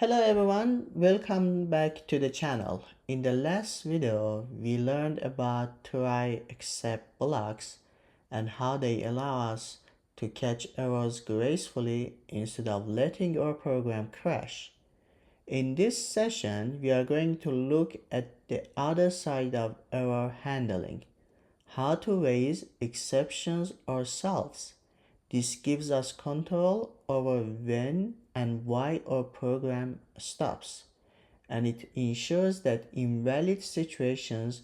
Hello everyone, welcome back to the channel. In the last video, we learned about try except blocks and how they allow us to catch errors gracefully instead of letting our program crash. In this session, we are going to look at the other side of error handling, how to raise exceptions ourselves. This gives us control over when and why our program stops, and it ensures that invalid situations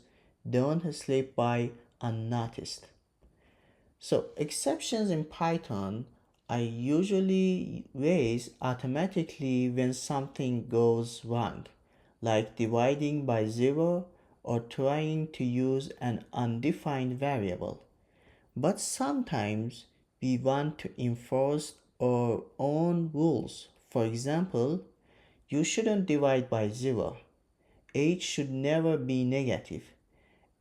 don't slip by unnoticed. So exceptions in Python are usually raised automatically when something goes wrong, like dividing by zero or trying to use an undefined variable. But sometimes we want to enforce our own rules. For example, you shouldn't divide by zero. Age should never be negative.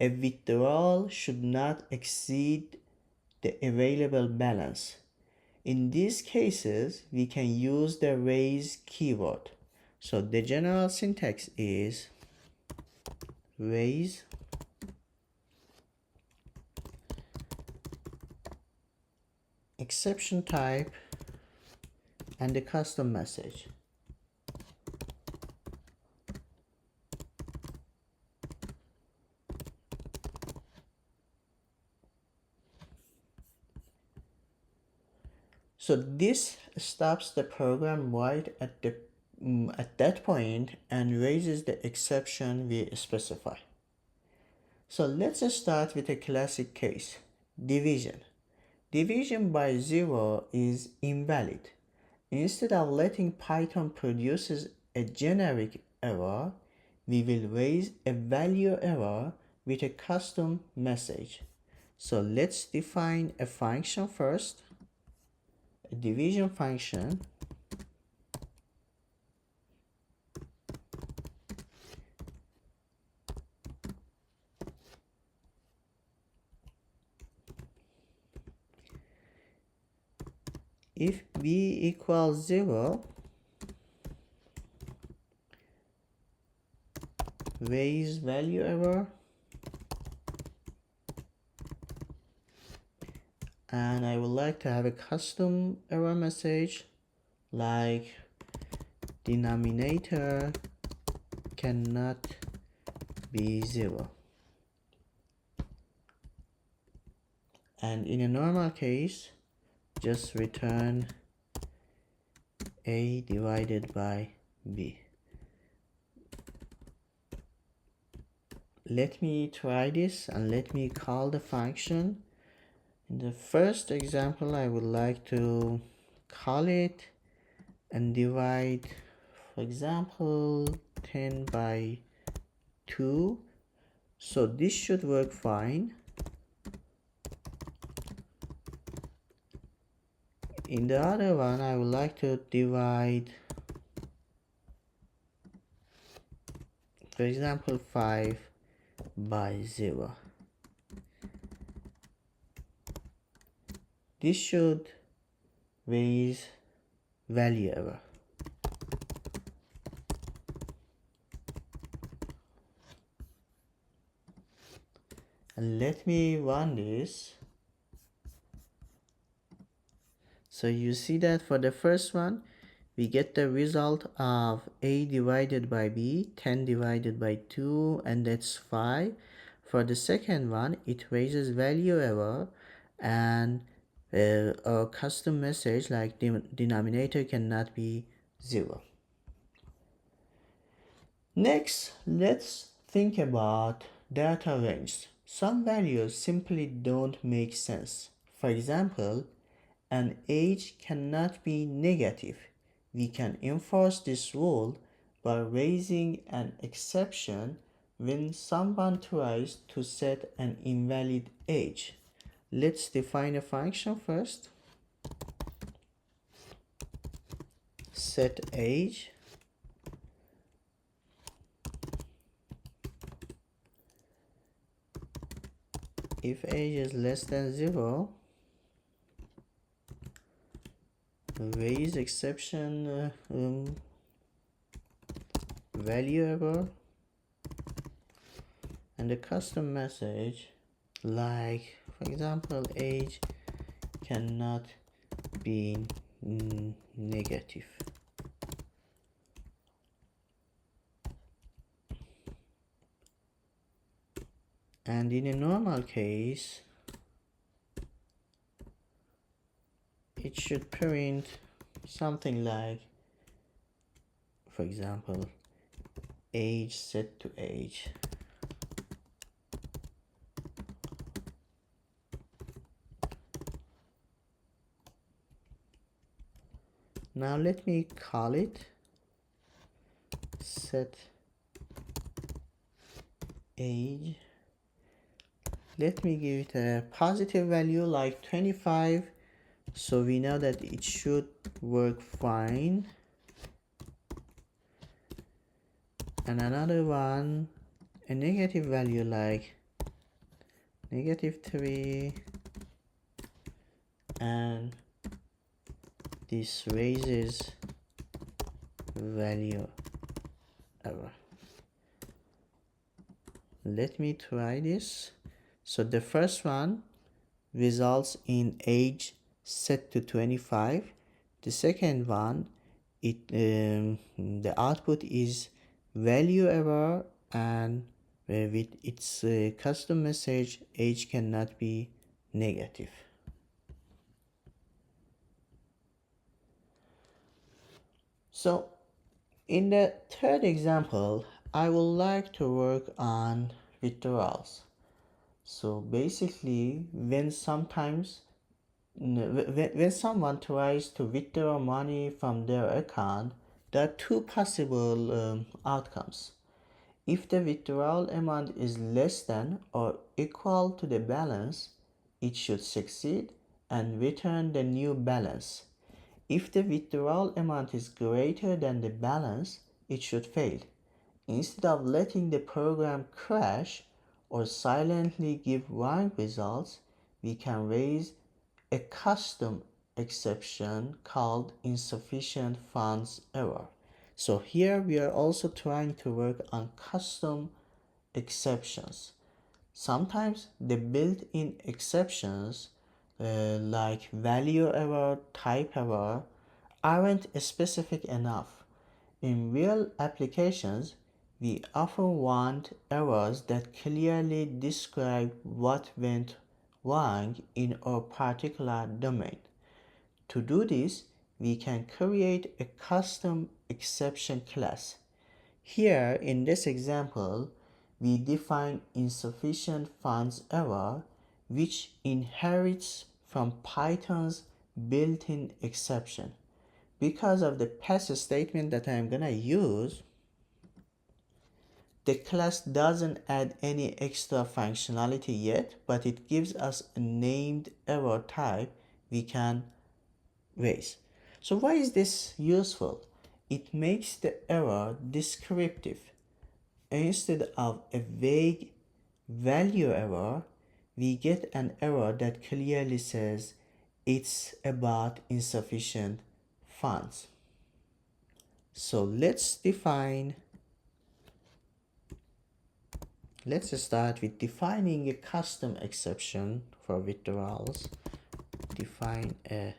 A withdrawal should not exceed the available balance. In these cases, we can use the raise keyword. So the general syntax is raise exception type and the custom message. So this stops the program right at that point and raises the exception we specify. So let's start with a classic case, division. Division by zero is invalid. Instead of letting Python produces a generic error, we will raise a value error with a custom message. So let's define a function first, a division function. If b equals 0, raise value error, and I would like to have a custom error message like denominator cannot be 0. And in a normal case, just return a divided by b. Let me try this and let me call the function. In the first example, I would like to call it and divide, for example, 10 by 2. So this should work fine. In the other one, I would like to divide, for example, 5 by 0. This should raise value error. And let me run this. So you see that for the first one, we get the result of a divided by b, 10 divided by 2, and that's 5. For the second one, it raises value error and a custom message like denominator cannot be 0. Next, let's think about data range. Some values simply don't make sense. For example, an age cannot be negative. We can enforce this rule by raising an exception when someone tries to set an invalid age. Let's define a function first. Set age. If age is less than 0, raise exception ValueError, and the custom message, like for example, age cannot be negative. And in a normal case, it should print something like, for example, age set to age. Now let me call it set age. Let me give it a positive value like 25, so we know that it should work fine. And another one, a negative value like -3, and this raises value error. Let me try this. So the first one results in age set to 25. The second one, the output is value error, and with its custom message, age cannot be negative. So in the third example, I would like to work on withdrawals. So basically, when someone tries to withdraw money from their account, there are two possible outcomes. If the withdrawal amount is less than or equal to the balance, it should succeed and return the new balance. If the withdrawal amount is greater than the balance, it should fail. Instead of letting the program crash or silently give wrong results, we can raise a custom exception called insufficient funds error. So here we are also trying to work on custom exceptions. Sometimes the built-in exceptions like value error, type error aren't specific enough. In real applications, we often want errors that clearly describe what went wrong in our particular domain. To do this, we can create a custom exception class. Here, in this example, we define insufficient funds error, which inherits from Python's built-in exception. Because of the pass statement that I'm gonna use, the class doesn't add any extra functionality yet, but it gives us a named error type we can raise. So why is this useful? It makes the error descriptive. Instead of a vague value error, we get an error that clearly says it's about insufficient funds. So let's start with defining a custom exception for withdrawals. Define a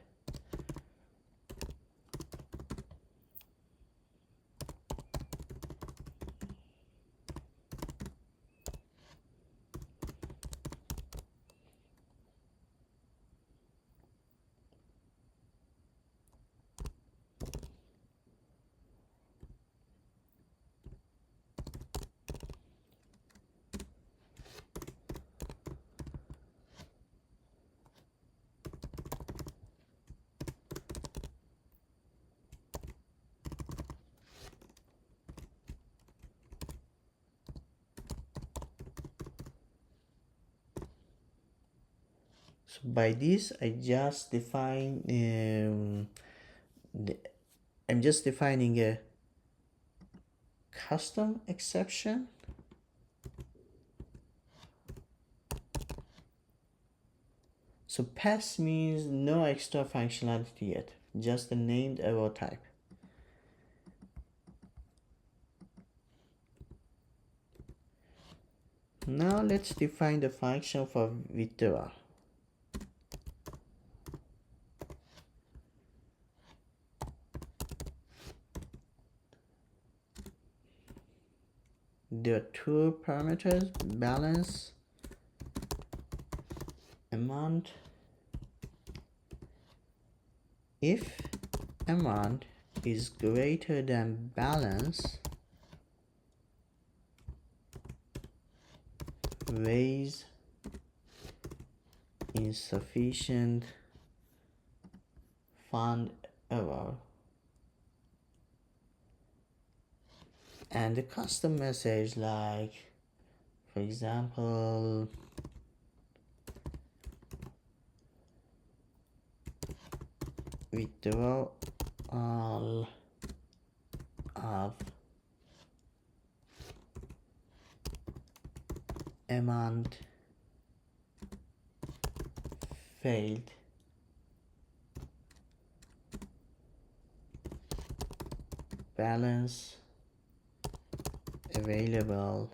So by this, I'm just defining a custom exception. So pass means no extra functionality yet, just a named error type. Now let's define the function for withdrawal. There are two parameters, balance amount. If amount is greater than balance, raise insufficient fund error. And the custom message, like for example, withdrawal of amount failed, balance available,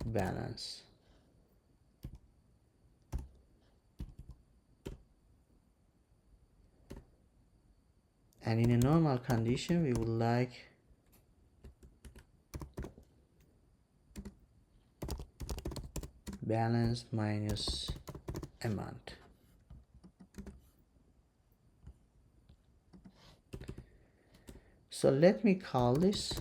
balance. And in a normal condition, we would like balance minus amount. So let me call this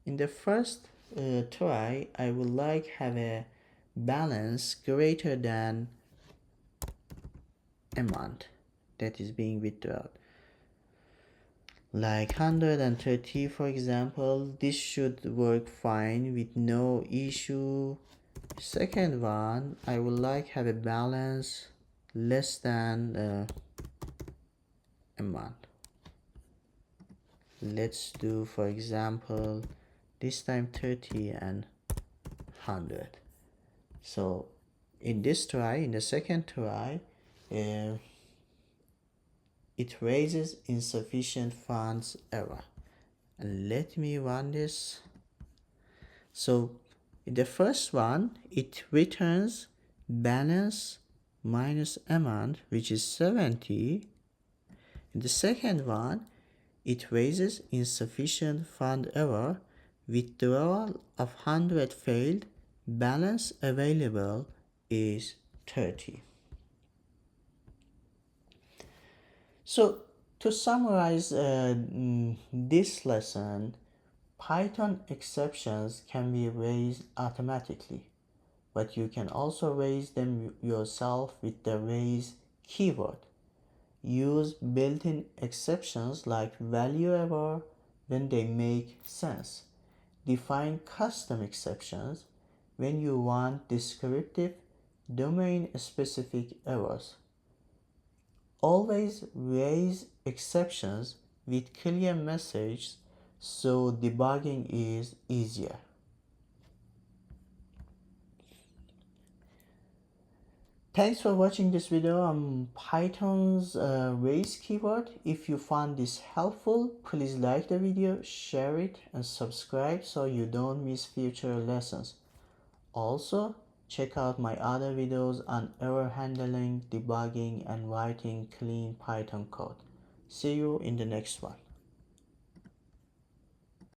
in the first try. I would like have a balance greater than amount that is being withdrawn, like 130 for example. This should work fine with no issue. Second one, I would like have a balance less than amount. Let's do, for example, this time 30 and 100. So in this try, in the second try, it raises insufficient funds error. And let me run this. So in the first one, it returns balance minus amount, which is 70. In the second one, it raises insufficient fund error, withdrawal of 100 failed, balance available is 30. So to summarize this lesson, Python exceptions can be raised automatically, but you can also raise them yourself with the raise keyword. Use built-in exceptions like ValueError when they make sense. Define custom exceptions when you want descriptive, domain-specific errors. Always raise exceptions with clear messages so debugging is easier. Thanks for watching this video on Python's raise keyword. If you found this helpful, please like the video, share it, and subscribe so you don't miss future lessons. Also, check out my other videos on error handling, debugging, and writing clean Python code. See you in the next one.